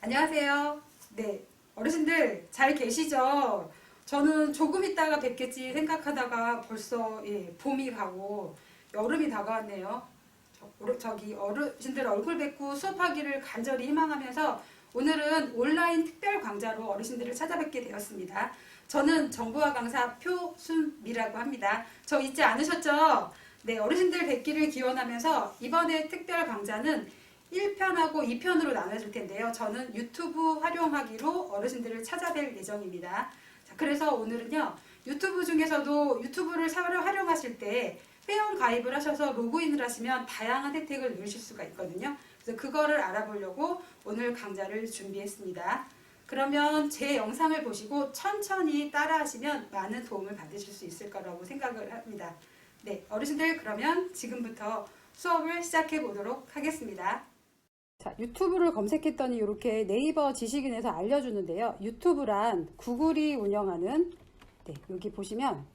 안녕하세요. 네, 어르신들 잘 계시죠? 저는 조금 있다가 뵙겠지 생각하다가 벌써 봄이 가고 여름이 다가왔네요. 저기 어르신들 얼굴 뵙고 수업하기를 간절히 희망하면서 오늘은 온라인 특별 강좌로 어르신들을 찾아뵙게 되었습니다. 저는 정보화 강사 표순미라고 합니다. 저 잊지 않으셨죠? 네, 어르신들 뵙기를 기원하면서 이번에 특별 강좌는 1편하고 2편으로 나눠질 텐데요. 저는 유튜브 활용하기로 어르신들을 찾아뵐 예정입니다. 자, 그래서 오늘은요, 유튜브 중에서도 유튜브를 활용하실 때 회원 가입을 하셔서 로그인을 하시면 다양한 혜택을 누리실 수가 있거든요. 그래서 그거를 알아보려고 오늘 강좌를 준비했습니다. 그러면 제 영상을 보시고 천천히 따라 하시면 많은 도움을 받으실 수 있을 거라고 생각을 합니다. 네, 어르신들 그러면 지금부터 수업을 시작해 보도록 하겠습니다. 자, 유튜브를 검색했더니 이렇게 네이버 지식인에서 알려주는데요. 유튜브란 구글이 운영하는, 여기 보시면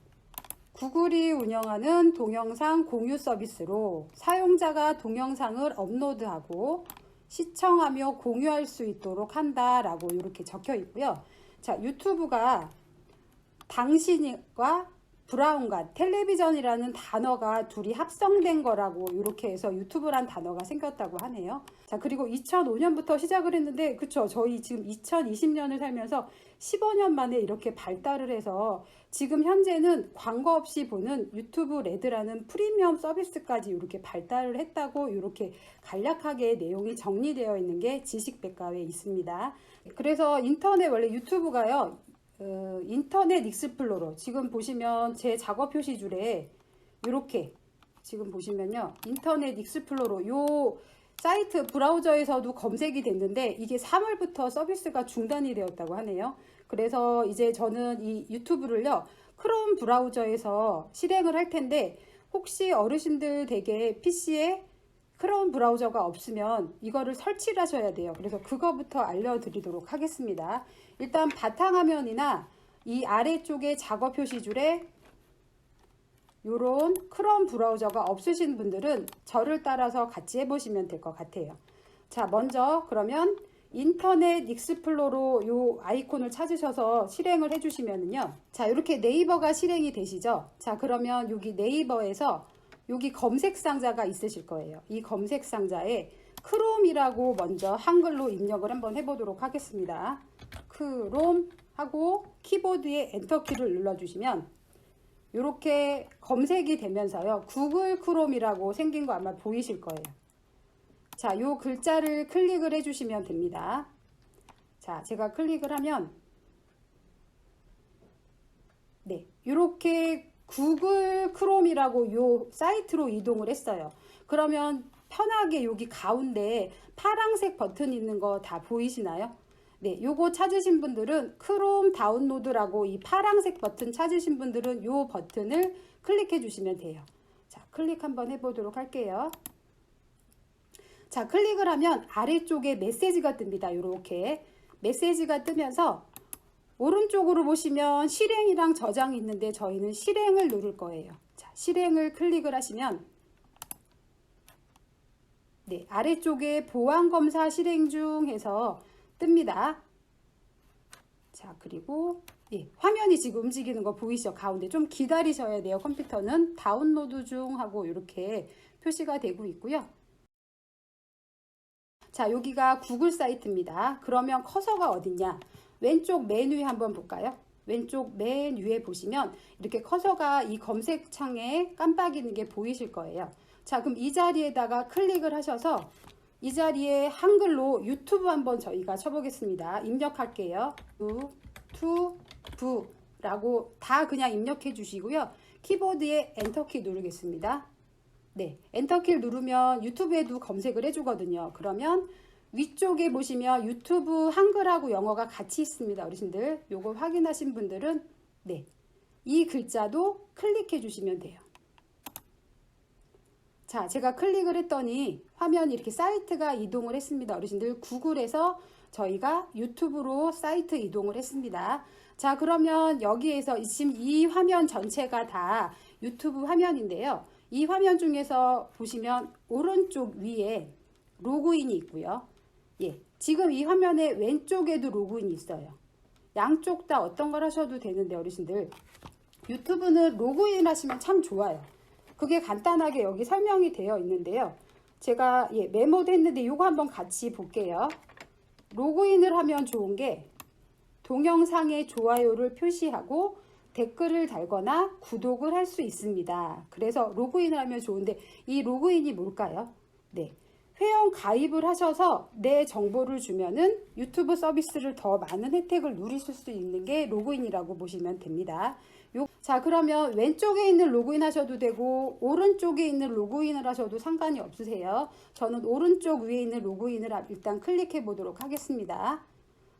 구글이 운영하는 동영상 공유 서비스로 사용자가 동영상을 업로드하고 시청하며 공유할 수 있도록 한다라고 이렇게 적혀 있고요. 자, 유튜브가 당신과 브라운관, 텔레비전이라는 단어가 둘이 합성된 거라고 이렇게 해서 유튜브란 단어가 생겼다고 하네요. 자, 그리고 2005년부터 시작을 했는데, 그쵸? 저희 지금 2020년을 살면서 15년 만에 이렇게 발달을 해서 지금 현재는 광고 없이 보는 유튜브 레드라는 프리미엄 서비스까지 이렇게 발달을 했다고 이렇게 간략하게 내용이 정리되어 있는 게 지식백과에 있습니다. 그래서 인터넷 원래 유튜브가요, 인터넷 익스플로러 지금 보시면 제 작업 표시줄에 이렇게 지금 보시면요, 인터넷 익스플로러 요 사이트 브라우저에서도 검색이 됐는데 이게 3월부터 서비스가 중단이 되었다고 하네요. 그래서 이제 저는 이 유튜브를요 크롬 브라우저에서 실행을 할 텐데, 혹시 어르신들 댁에 PC에 크롬 브라우저가 없으면 이거를 설치를 하셔야 돼요. 그래서 그거부터 알려드리도록 하겠습니다. 일단 바탕화면이나 이 아래쪽에 작업 표시줄에 요런 크롬 브라우저가 없으신 분들은 저를 따라서 같이 해보시면 될 것 같아요. 자, 먼저 그러면 인터넷 익스플로러 요 아이콘을 찾으셔서 실행을 해주시면은요, 자, 이렇게 네이버가 실행이 되시죠. 자, 그러면 여기 네이버에서 여기 검색 상자가 있으실 거예요. 이 검색 상자에 크롬이라고 먼저 한글로 입력을 한번 해보도록 하겠습니다. 크롬 하고 키보드에 엔터키를 눌러주시면 이렇게 검색이 되면서요, 구글 크롬이라고 생긴 거 아마 보이실 거예요. 자, 요 글자를 클릭을 해주시면 됩니다. 자, 제가 클릭을 하면 이렇게 구글 크롬이라고 요 사이트로 이동을 했어요. 그러면 편하게 여기 가운데 파란색 버튼 있는 거 다 보이시나요? 네, 요거 찾으신 분들은 크롬 다운로드라고 이 파란색 버튼 찾으신 분들은 요 버튼을 클릭해 주시면 돼요. 자, 클릭 한번 해보도록 할게요. 자, 클릭을 하면 아래쪽에 메시지가 뜹니다. 요렇게 메시지가 뜨면서 오른쪽으로 보시면 실행이랑 저장이 있는데 저희는 실행을 누를 거예요. 자, 실행을 클릭을 하시면 아래쪽에 보안검사 실행 중 해서 뜹니다. 자, 그리고 화면이 지금 움직이는 거 보이시죠? 가운데 좀 기다리셔야 돼요. 컴퓨터는 다운로드 중 하고 이렇게 표시가 되고 있고요. 자, 여기가 구글 사이트입니다. 그러면 커서가 어딨냐? 왼쪽 맨 위에 한번 볼까요? 왼쪽 맨 위에 보시면 이렇게 커서가 이 검색창에 깜빡이는 게 보이실 거예요. 자, 그럼 이 자리에다가 클릭을 하셔서 이 자리에 한글로 유튜브 한번 저희가 쳐보겠습니다. 입력할게요. 유튜브라고 다 그냥 입력해 주시고요. 키보드에 엔터키 누르겠습니다. 네, 엔터키를 누르면 유튜브에도 검색을 해주거든요. 그러면 위쪽에 보시면 유튜브 한글하고 영어가 같이 있습니다. 어르신들 요거 확인하신 분들은 이 글자도 클릭해 주시면 돼요. 자, 제가 클릭을 했더니 화면이 이렇게 사이트가 이동을 했습니다. 어르신들 구글에서 저희가 유튜브로 사이트 이동을 했습니다. 자, 그러면 여기에서 지금 이 화면 전체가 다 유튜브 화면인데요. 이 화면 중에서 보시면 오른쪽 위에 로그인이 있고요. 지금 이 화면에 왼쪽에도 로그인이 있어요. 양쪽 다 어떤 걸 하셔도 되는데 어르신들, 유튜브는 로그인 하시면 참 좋아요. 그게 간단하게 여기 설명이 되어 있는데요. 제가 메모도 했는데 이거 한번 같이 볼게요. 로그인을 하면 좋은 게 동영상에 좋아요를 표시하고 댓글을 달거나 구독을 할 수 있습니다. 그래서 로그인을 하면 좋은데 이 로그인이 뭘까요? 네, 회원 가입을 하셔서 내 정보를 주면은 유튜브 서비스를 더 많은 혜택을 누리실 수 있는 게 로그인이라고 보시면 됩니다. 자, 그러면 왼쪽에 있는 로그인 하셔도 되고 오른쪽에 있는 로그인을 하셔도 상관이 없으세요. 저는 오른쪽 위에 있는 로그인을 일단 클릭해 보도록 하겠습니다.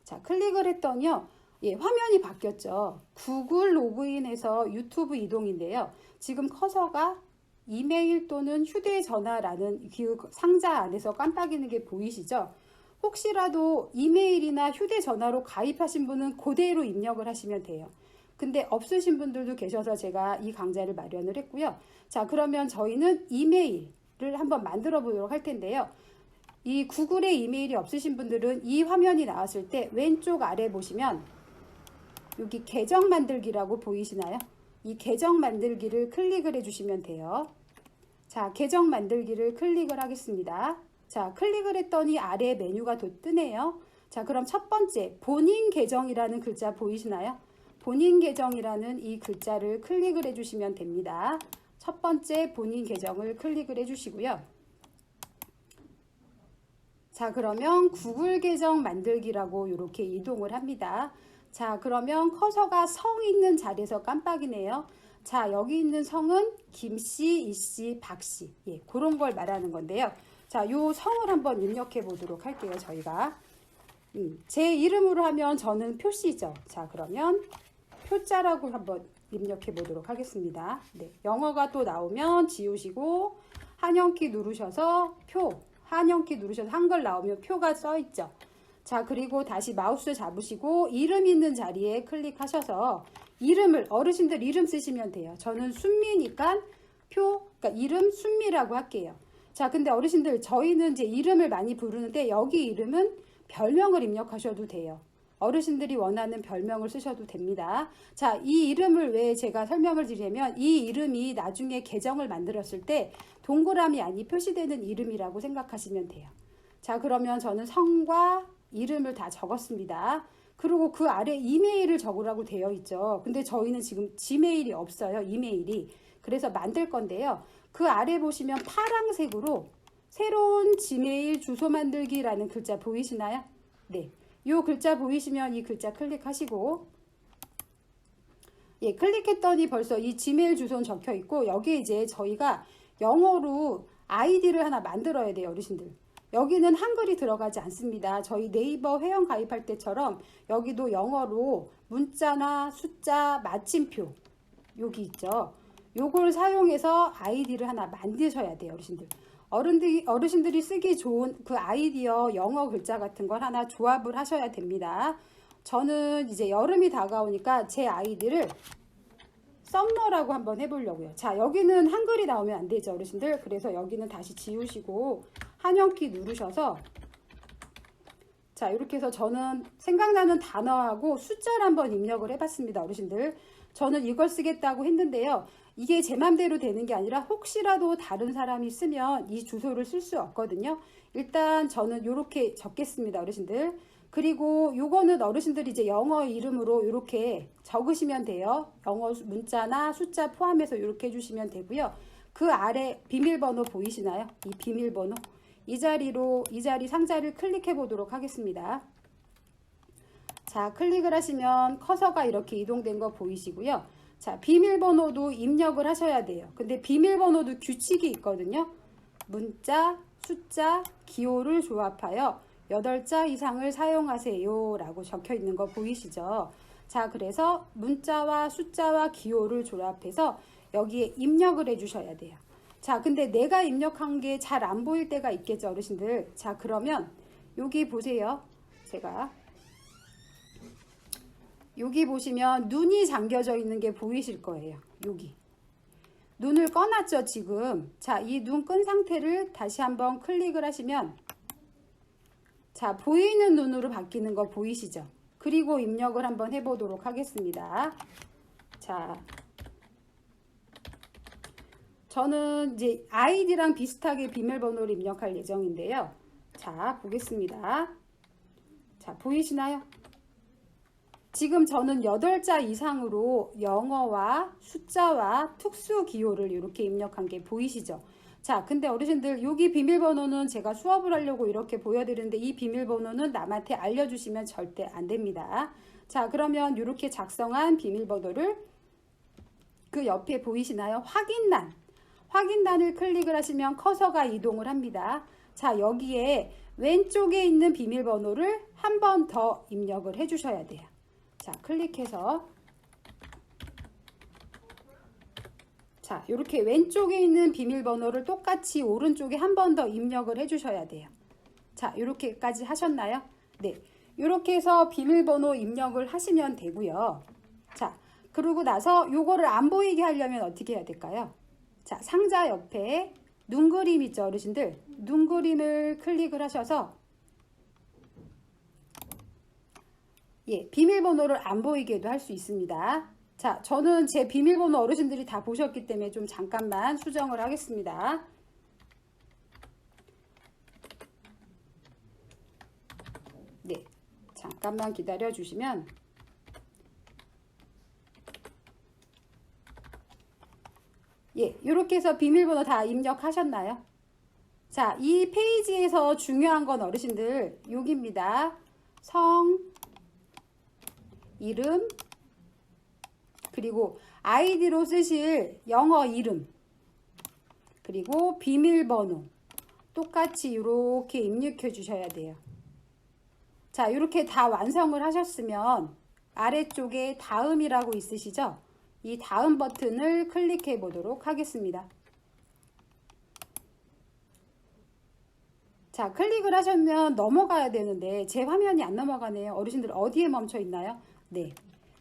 자, 클릭을 했더니요, 화면이 바뀌었죠. 구글 로그인에서 유튜브 이동인데요. 지금 커서가 이메일 또는 휴대전화라는 그 상자 안에서 깜빡이는 게 보이시죠? 혹시라도 이메일이나 휴대전화로 가입하신 분은 그대로 입력을 하시면 돼요. 근데 없으신 분들도 계셔서 제가 이 강좌를 마련을 했고요. 자, 그러면 저희는 이메일을 한번 만들어 보도록 할 텐데요. 이 구글의 이메일이 없으신 분들은 이 화면이 나왔을 때 왼쪽 아래 보시면 여기 계정 만들기라고 보이시나요? 이 계정 만들기를 클릭을 해주시면 돼요. 자, 계정 만들기를 클릭을 하겠습니다. 자, 클릭을 했더니 아래 메뉴가 또 뜨네요. 자, 그럼 첫 번째 본인 계정이라는 글자 보이시나요? 본인 계정이라는 이 글자를 클릭을 해주시면 됩니다. 첫 번째 본인 계정을 클릭을 해주시고요. 자, 그러면 구글 계정 만들기라고 이렇게 이동을 합니다. 자, 그러면 커서가 성 있는 자리에서 깜빡이네요. 자, 여기 있는 성은 김씨, 이씨, 박씨, 그런 걸 말하는 건데요. 자, 요 성을 한번 입력해 보도록 할게요. 저희가 제 이름으로 하면 저는 표씨죠. 자, 그러면 표자라고 한번 입력해 보도록 하겠습니다. 네, 영어가 또 나오면 지우시고 한영키 누르셔서 표, 한영키 누르셔서 한글 나오면 표가 써 있죠. 자, 그리고 다시 마우스 잡으시고 이름 있는 자리에 클릭하셔서 이름을, 어르신들 이름 쓰시면 돼요. 저는 순미니까 그러니까 이름 순미라고 할게요. 자, 근데 어르신들 저희는 이제 이름을 많이 부르는데 여기 이름은 별명을 입력하셔도 돼요. 어르신들이 원하는 별명을 쓰셔도 됩니다. 자, 이 이름을 왜 제가 설명을 드리냐면 이 이름이 나중에 계정을 만들었을 때 동그라미 안이 표시되는 이름이라고 생각하시면 돼요. 자, 그러면 저는 성과 이름을 다 적었습니다. 그리고 그 아래 이메일을 적으라고 되어 있죠. 근데 저희는 지금 지메일이 없어요. 이메일이. 그래서 만들 건데요. 그 아래 보시면 파란색으로 새로운 지메일 주소 만들기라는 글자 보이시나요? 네. 이 글자 보이시면 이 글자 클릭하시고 클릭했더니 벌써 이 지메일 주소는 적혀 있고 여기에 이제 저희가 영어로 아이디를 하나 만들어야 돼요. 어르신들. 여기는 한글이 들어가지 않습니다. 저희 네이버 회원 가입할 때처럼 여기도 영어로 문자나 숫자, 마침표 여기 있죠. 요걸 사용해서 아이디를 하나 만드셔야 돼요. 어르신들. 어르신들이 쓰기 좋은 그 아이디어 영어 글자 같은 걸 하나 조합을 하셔야 됩니다. 저는 이제 여름이 다가오니까 제 아이디를 썸머라고 한번 해보려고요. 자, 여기는 한글이 나오면 안 되죠, 어르신들. 그래서 여기는 다시 지우시고 한영키 누르셔서 자, 이렇게 해서 저는 생각나는 단어하고 숫자를 한번 입력을 해봤습니다, 어르신들. 저는 이걸 쓰겠다고 했는데요. 이게 제 맘대로 되는 게 아니라 혹시라도 다른 사람이 쓰면 이 주소를 쓸 수 없거든요. 일단 저는 이렇게 적겠습니다, 어르신들. 그리고 요거는 어르신들이 이제 영어 이름으로 이렇게 적으시면 돼요. 영어 문자나 숫자 포함해서 이렇게 해주시면 되고요. 그 아래 비밀번호 보이시나요? 이 비밀번호. 이 자리 상자를 클릭해 보도록 하겠습니다. 자, 클릭을 하시면 커서가 이렇게 이동된 거 보이시고요. 자, 비밀번호도 입력을 하셔야 돼요. 근데 비밀번호도 규칙이 있거든요. 문자, 숫자, 기호를 조합하여 8자 이상을 사용하세요 라고 적혀 있는 거 보이시죠? 자, 그래서 문자와 숫자와 기호를 조합해서 여기에 입력을 해주셔야 돼요. 자, 근데 내가 입력한 게 잘 안 보일 때가 있겠죠, 어르신들. 자, 그러면 여기 보세요. 제가 여기 보시면 눈이 잠겨져 있는 게 보이실 거예요. 여기 눈을 꺼놨죠, 지금. 자, 이 눈 끈 상태를 다시 한번 클릭을 하시면 자, 보이는 눈으로 바뀌는 거 보이시죠? 그리고 입력을 한번 해보도록 하겠습니다. 자, 저는 이제 아이디랑 비슷하게 비밀번호를 입력할 예정인데요. 자, 보겠습니다. 자, 보이시나요? 지금 저는 8자 이상으로 영어와 숫자와 특수 기호를 이렇게 입력한 게 보이시죠? 자, 근데 어르신들 여기 비밀번호는 제가 수업을 하려고 이렇게 보여드리는데 이 비밀번호는 남한테 알려주시면 절대 안 됩니다. 자, 그러면 이렇게 작성한 비밀번호를 그 옆에 보이시나요? 확인란을 클릭을 하시면 커서가 이동을 합니다. 자, 여기에 왼쪽에 있는 비밀번호를 한 번 더 입력을 해 주셔야 돼요. 자, 클릭해서 자, 이렇게 왼쪽에 있는 비밀번호를 똑같이 오른쪽에 한 번 더 입력을 해 주셔야 돼요. 자, 이렇게까지 하셨나요? 네, 이렇게 해서 비밀번호 입력을 하시면 되고요. 자, 그러고 나서 요거를 안 보이게 하려면 어떻게 해야 될까요? 자, 상자 옆에 눈 그림 있죠, 어르신들? 눈 그림을 클릭을 하셔서 예, 비밀번호를 안 보이게도 할 수 있습니다. 자, 저는 제 비밀번호 어르신들이 다 보셨기 때문에 좀 잠깐만 수정을 하겠습니다. 네, 잠깐만 기다려 주시면 예, 이렇게 해서 비밀번호 다 입력하셨나요? 자, 이 페이지에서 중요한 건 어르신들 여기입니다. 성, 이름, 그리고 아이디로 쓰실 영어 이름, 그리고 비밀번호 똑같이 이렇게 입력해 주셔야 돼요. 자, 이렇게 다 완성을 하셨으면 아래쪽에 다음이라고 있으시죠? 이 다음 버튼을 클릭해 보도록 하겠습니다. 자, 클릭을 하시면 넘어가야 되는데 제 화면이 안 넘어가네요. 어르신들 어디에 멈춰 있나요? 네,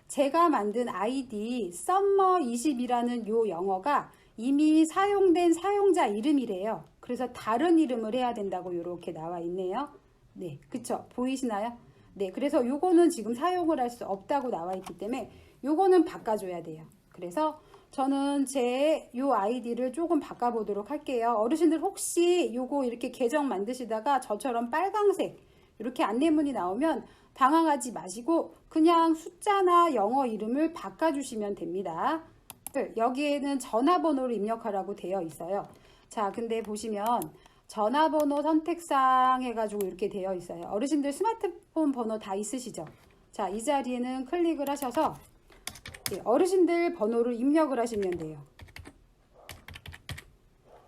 제가 만든 아이디 썸머20이라는 요 영어가 이미 사용된 사용자 이름이래요. 그래서 다른 이름을 해야 된다고 이렇게 나와 있네요. 네, 그쵸? 보이시나요? 네, 그래서 요거는 지금 사용을 할 수 없다고 나와 있기 때문에 요거는 바꿔줘야 돼요. 그래서 저는 제 요 아이디를 조금 바꿔보도록 할게요. 어르신들 혹시 요거 이렇게 계정 만드시다가 저처럼 빨강색 이렇게 안내문이 나오면 당황하지 마시고 그냥 숫자나 영어 이름을 바꿔주시면 됩니다. 여기에는 전화번호를 입력하라고 되어 있어요. 자, 근데 보시면 전화번호 선택상 해가지고 이렇게 되어 있어요. 어르신들 스마트폰 번호 다 있으시죠? 자, 이 자리에는 클릭을 하셔서 어르신들 번호를 입력을 하시면 돼요.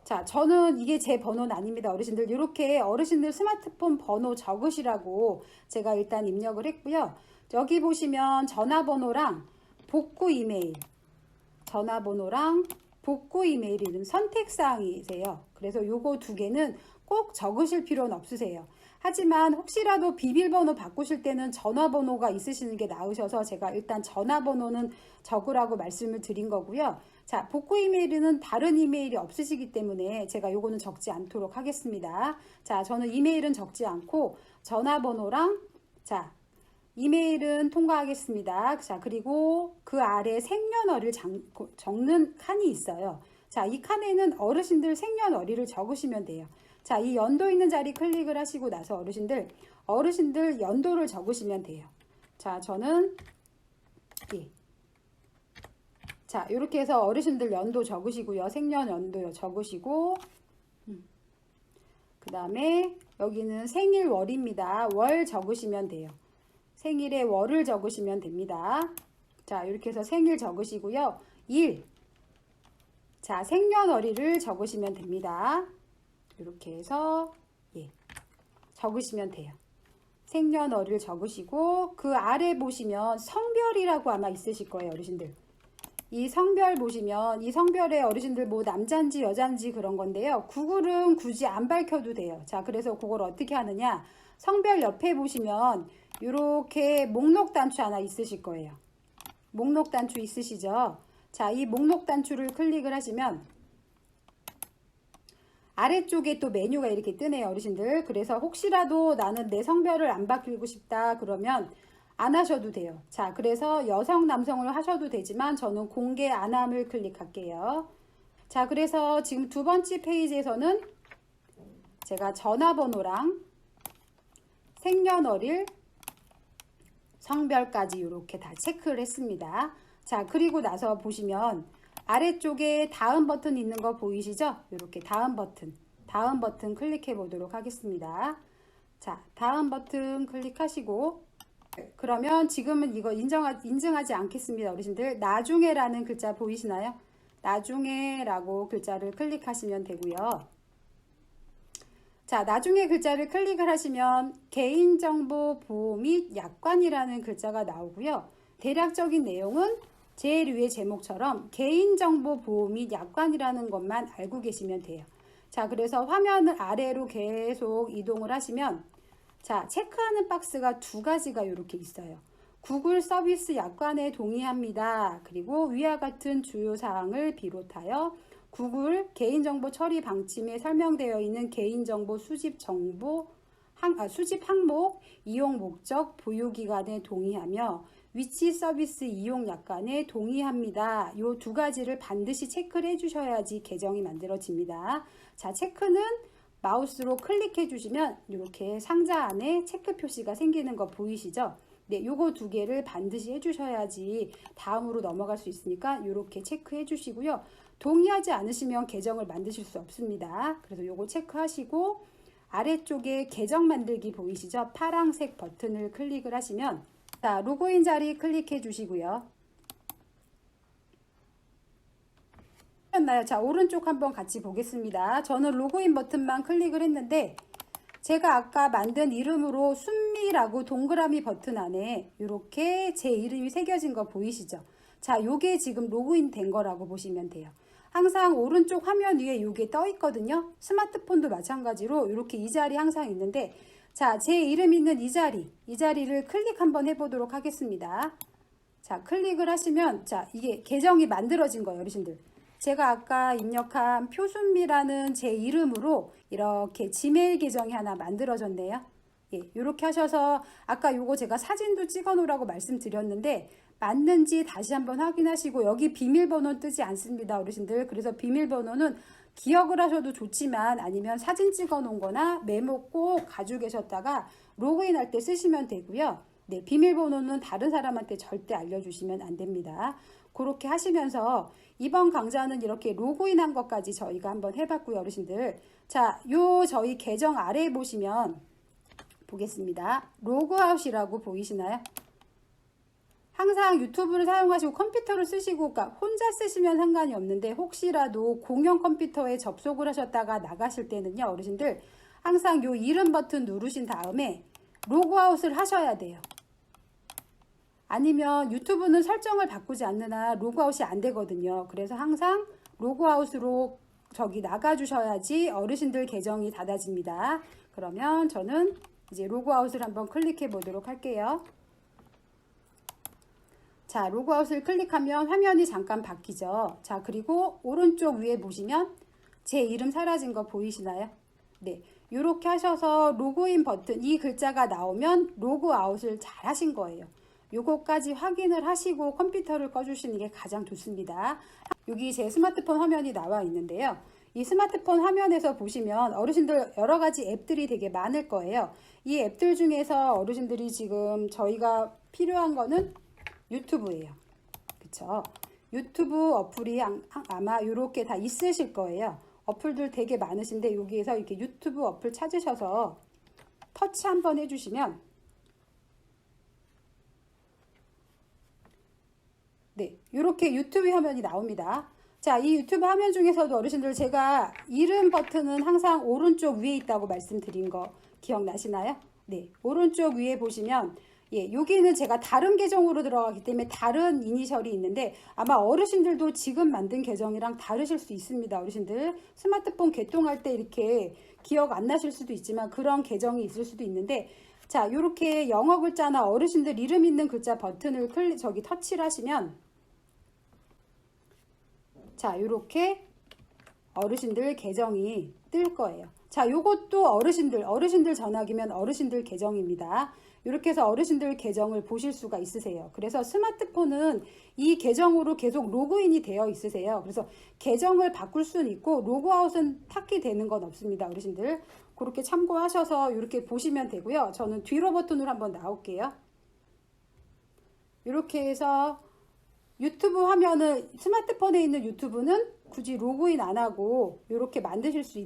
자, 저는 이게 제 번호는 아닙니다. 어르신들 이렇게 어르신들 스마트폰 번호 적으시라고 제가 일단 입력을 했고요. 여기 보시면 전화번호랑 복구 이메일, 전화번호랑 복구 이메일은 선택사항이세요. 그래서 요거 두 개는 꼭 적으실 필요는 없으세요. 하지만 혹시라도 비밀번호 바꾸실 때는 전화번호가 있으시는 게 나으셔서 제가 일단 전화번호는 적으라고 말씀을 드린 거고요. 자, 복구 이메일은 다른 이메일이 없으시기 때문에 제가 요거는 적지 않도록 하겠습니다. 자, 저는 이메일은 적지 않고 전화번호랑 자, 이메일은 통과하겠습니다. 자, 그리고 그 아래 생년월일 적는 칸이 있어요. 자, 이 칸에는 어르신들 생년월일을 적으시면 돼요. 자, 이 연도 있는 자리 클릭을 하시고 나서 어르신들 연도를 적으시면 돼요. 자, 저는 예. 자, 이렇게 해서 어르신들 연도 적으시고요. 생년 연도 적으시고 그 다음에 여기는 생일월입니다. 월 적으시면 돼요. 생일에 월을 적으시면 됩니다. 자, 이렇게 해서 생일 적으시고요. 일. 자, 생년월일을 적으시면 됩니다. 이렇게 해서 예, 적으시면 돼요. 생년월일 적으시고 그 아래 보시면 성별이라고 아마 있으실 거예요, 어르신들. 이 성별 보시면 이 성별에 어르신들 뭐 남자인지 여자인지 그런 건데요. 구글은 굳이 안 밝혀도 돼요. 자, 그래서 그걸 어떻게 하느냐? 성별 옆에 보시면 이렇게 목록 단추 하나 있으실 거예요. 목록 단추 있으시죠? 자, 이 목록 단추를 클릭을 하시면 아래쪽에 또 메뉴가 이렇게 뜨네요, 어르신들. 그래서 혹시라도 나는 내 성별을 안 바뀌고 싶다 그러면 안 하셔도 돼요. 자, 그래서 여성, 남성을 하셔도 되지만 저는 공개 안함을 클릭할게요. 자, 그래서 지금 두 번째 페이지에서는 제가 전화번호랑 생년월일, 성별까지 이렇게 다 체크를 했습니다. 자, 그리고 나서 보시면 아래쪽에 다음 버튼 있는 거 보이시죠? 이렇게 다음 버튼 클릭해 보도록 하겠습니다. 자, 다음 버튼 클릭하시고, 그러면 지금은 이거 인증하지 않겠습니다, 어르신들. 나중에라는 글자 보이시나요? 나중에라고 글자를 클릭하시면 되고요. 자, 나중에 글자를 클릭을 하시면 개인정보 보호 및 약관이라는 글자가 나오고요. 대략적인 내용은 제일 위의 제목처럼 개인정보 보호 및 약관이라는 것만 알고 계시면 돼요. 자, 그래서 화면을 아래로 계속 이동을 하시면 자, 체크하는 박스가 두 가지가 이렇게 있어요. 구글 서비스 약관에 동의합니다. 그리고 위와 같은 주요 사항을 비롯하여 구글 개인정보 처리 방침에 설명되어 있는 개인정보 수집 수집 항목, 이용 목적, 보유기간에 동의하며 위치 서비스 이용 약관에 동의합니다. 이 두 가지를 반드시 체크를 해주셔야지 계정이 만들어집니다. 자, 체크는 마우스로 클릭해 주시면 이렇게 상자 안에 체크 표시가 생기는 거 보이시죠? 네, 요거 두 개를 반드시 해주셔야지 다음으로 넘어갈 수 있으니까 이렇게 체크해 주시고요. 동의하지 않으시면 계정을 만드실 수 없습니다. 그래서 요거 체크하시고 아래쪽에 계정 만들기 보이시죠? 파란색 버튼을 클릭을 하시면 자, 로그인 자리 클릭해 주시고요. 자, 오른쪽 한번 같이 보겠습니다. 저는 로그인 버튼만 클릭을 했는데 제가 아까 만든 이름으로 순미라고 동그라미 버튼 안에 이렇게 제 이름이 새겨진 거 보이시죠? 자, 요게 지금 로그인 된 거라고 보시면 돼요. 항상 오른쪽 화면 위에 요게 떠 있거든요. 스마트폰도 마찬가지로 이렇게 이 자리 항상 있는데 자, 제 이름 있는 이 자리를 클릭 한번 해보도록 하겠습니다. 자, 클릭을 하시면 자, 이게 계정이 만들어진 거예요, 어르신들. 제가 아까 입력한 표순미라는 제 이름으로 이렇게 지메일 계정이 하나 만들어졌네요. 예, 이렇게 하셔서 아까 요거 제가 사진도 찍어 놓으라고 말씀드렸는데 맞는지 다시 한번 확인하시고 여기 비밀번호는 뜨지 않습니다, 어르신들. 그래서 비밀번호는 기억을 하셔도 좋지만 아니면 사진 찍어 놓은 거나 메모 꼭 가지고 계셨다가 로그인 할 때 쓰시면 되고요. 네, 비밀번호는 다른 사람한테 절대 알려주시면 안 됩니다. 그렇게 하시면서 이번 강좌는 이렇게 로그인한 것까지 저희가 한번 해봤고요, 어르신들. 자, 요 저희 계정 아래에 보시면 보겠습니다. 로그아웃이라고 보이시나요? 항상 유튜브를 사용하시고 컴퓨터를 쓰시고 그러니까 혼자 쓰시면 상관이 없는데 혹시라도 공용 컴퓨터에 접속을 하셨다가 나가실 때는요, 어르신들 항상 요 이름 버튼 누르신 다음에 로그아웃을 하셔야 돼요. 아니면 유튜브는 설정을 바꾸지 않는 한 로그아웃이 안 되거든요. 그래서 항상 로그아웃으로 저기 나가 주셔야지 어르신들 계정이 닫아집니다. 그러면 저는 이제 로그아웃을 한번 클릭해 보도록 할게요. 자, 로그아웃을 클릭하면 화면이 잠깐 바뀌죠. 자, 그리고 오른쪽 위에 보시면 제 이름 사라진 거 보이시나요? 네, 이렇게 하셔서 로그인 버튼 이 글자가 나오면 로그아웃을 잘 하신 거예요. 요거까지 확인을 하시고 컴퓨터를 꺼주시는 게 가장 좋습니다. 여기 제 스마트폰 화면이 나와 있는데요. 이 스마트폰 화면에서 보시면 어르신들 여러 가지 앱들이 되게 많을 거예요. 이 앱들 중에서 어르신들이 지금 저희가 필요한 거는 유튜브예요. 그쵸? 유튜브 어플이 아마 이렇게 다 있으실 거예요. 어플들 되게 많으신데 여기에서 이렇게 유튜브 어플 찾으셔서 터치 한번 해주시면 네, 이렇게 유튜브 화면이 나옵니다. 자, 이 유튜브 화면 중에서도 어르신들 제가 이름 버튼은 항상 오른쪽 위에 있다고 말씀드린 거 기억나시나요? 네, 오른쪽 위에 보시면 예, 여기는 제가 다른 계정으로 들어가기 때문에 다른 이니셜이 있는데 아마 어르신들도 지금 만든 계정이랑 다르실 수 있습니다. 어르신들 스마트폰 개통할 때 이렇게 기억 안 나실 수도 있지만 그런 계정이 있을 수도 있는데 자, 이렇게 영어 글자나 어르신들 이름 있는 글자 버튼을 터치를 하시면 자, 이렇게 어르신들 계정이 뜰 거예요. 자, 요것도 어르신들 전화기면 어르신들 계정입니다. 이렇게 해서 어르신들 계정을 보실 수가 있으세요. 그래서 스마트폰은 이 계정으로 계속 로그인이 되어 있으세요. 그래서 계정을 바꿀 수는 있고 로그아웃은 탁기 되는 건 없습니다. 어르신들 그렇게 참고하셔서 이렇게 보시면 되고요. 저는 뒤로 버튼으로 한번 나올게요. 이렇게 해서 유튜브 하면은 스마트폰에 있는 유튜브는 굳이 로그인 안 하고 이렇게 만드실 수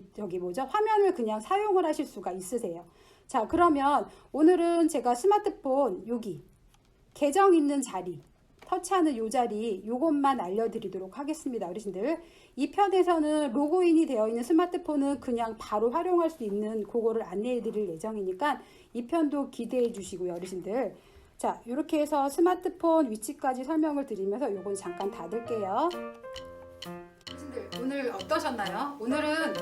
화면을 그냥 사용을 하실 수가 있으세요. 자, 그러면 오늘은 제가 스마트폰 여기 계정 있는 자리 터치하는 요 자리 요것만 알려드리도록 하겠습니다. 어르신들 이 편에서는 로그인이 되어 있는 스마트폰은 그냥 바로 활용할 수 있는 그거를 안내해 드릴 예정이니까 이 편도 기대해 주시고요. 어르신들 자, 이렇게 해서 스마트폰 위치까지 설명을 드리면서 요건 잠깐 닫을게요. 어르신들 오늘 어떠셨나요? 오늘은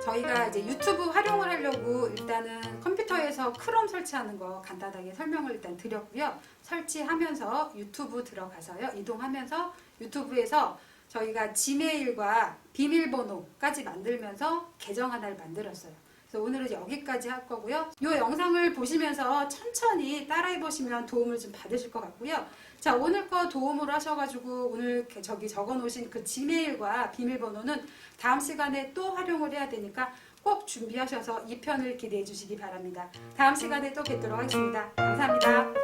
저희가 이제 유튜브 활용을 하려고 일단은 컴퓨터에서 크롬 설치하는 거 간단하게 설명을 일단 드렸고요. 설치하면서 유튜브 들어가서요. 이동하면서 유튜브에서 저희가 지메일과 비밀번호까지 만들면서 계정 하나를 만들었어요. 그래서 오늘은 여기까지 할 거고요. 이 영상을 보시면서 천천히 따라해 보시면 도움을 좀 받으실 것 같고요. 자, 오늘 거 도움으로 하셔가지고 오늘 저기 적어 놓으신 그 지메일과 비밀번호는 다음 시간에 또 활용을 해야 되니까 꼭 준비하셔서 이 편을 기대해 주시기 바랍니다. 다음 시간에 또 뵙도록 하겠습니다. 감사합니다.